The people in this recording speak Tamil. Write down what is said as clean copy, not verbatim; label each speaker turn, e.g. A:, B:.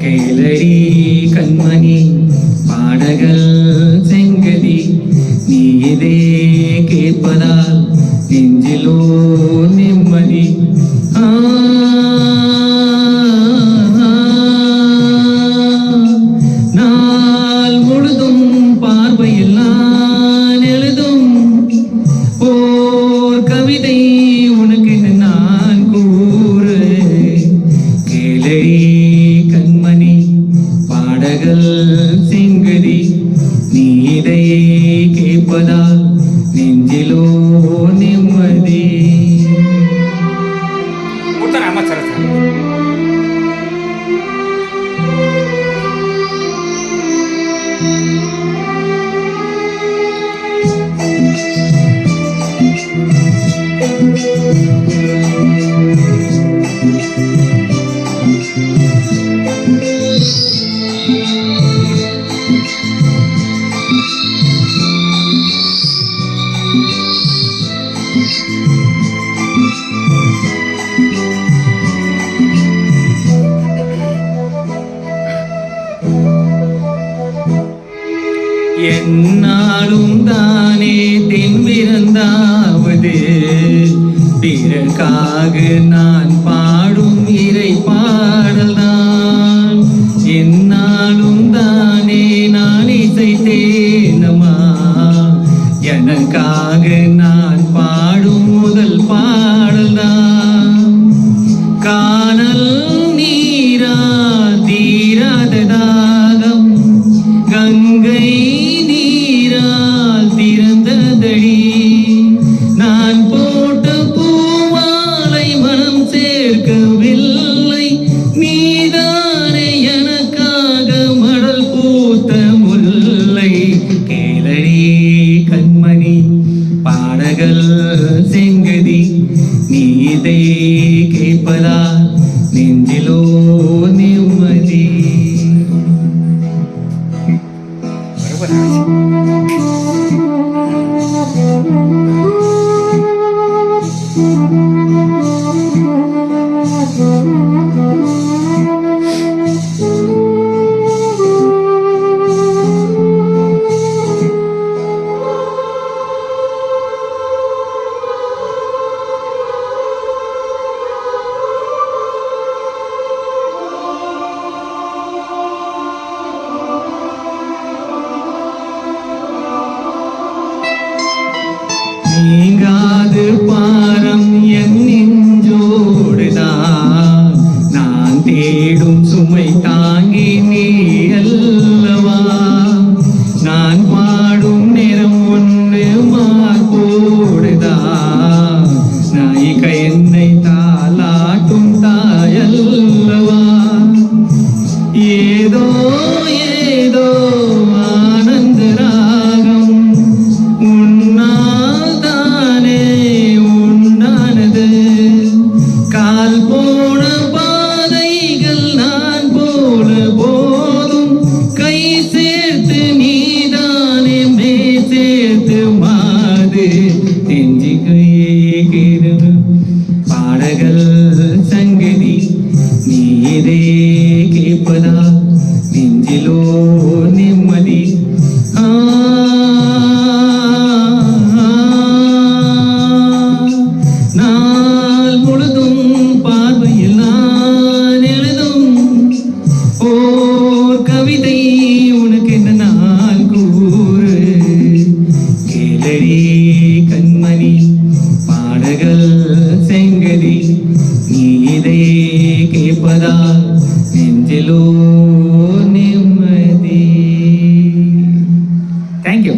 A: கேளடி கண்மணி பாடகள் செங்கதி நீ இதே கேட்பதால் நெஞ்சிலோ நிம்மதி. நாள் முழுதும் பார்வையில் நான் எழுதும் ஓர் கவிதை உனக்கு நான் கூறு. கேளடி கண்மணி பாடகள் செங்கதி நீ இதை கேட்பதால் நெஞ்சிலோ நிம்மதி. என்னாலும் தானே தென்பிறந்தாவது பிறக்காக நான் பாடும் இறை பாடல் தான். என்னாலும் தானே நான் இசைத்தேனமா எனக்காக நான் பாடும் முதல் பாடல் தான். காணல் நீரா தீராத தாகம் கங்கை நீரால் திறந்ததடி. நான் போட்ட பூமாலை மனம் சேர்க்கவில்லை நீதானே எனக்காக மடல் பூத்த முல்லை. கேளடி கண்மணி பாடகள் செங்கதி நீ இதை கேட்பதா நெஞ்சிலோ நிம்மதி. நீங்காது பாரம் என் நெஞ்சோடுதான் நான் தேடும் சுமை தாங்கி நீ அல்லவா. நான் பாடும் நேரம் ஒன்று மார்போடுதான் நாயிக என்னை தாலாட்டும் தாயல்லவா. ஏதோ ஏதோ ஆனந்த ராகம் உன்னால் தானே உண்டானது. கால் போன பாதைகள் நான் போல போதும் கை சேர்த்து நீதானே மே சேர்த்து மாது. நெஞ்சிகையே கேடு பாடகள் சங்கதி நீ இதே கேட்பதா நெஞ்சிலோ நிம்மதி. நாள் முழுதும் பார்வையில் நான் எழுதும் ஓர் கவிதை உனக்கு நான் கூறு. கேளடி கண்மணி பாடகள் செங்கதி நீ இதை கேட்பதா நெஞ்சிலோ நிம்மதி. தேங்க்யூ.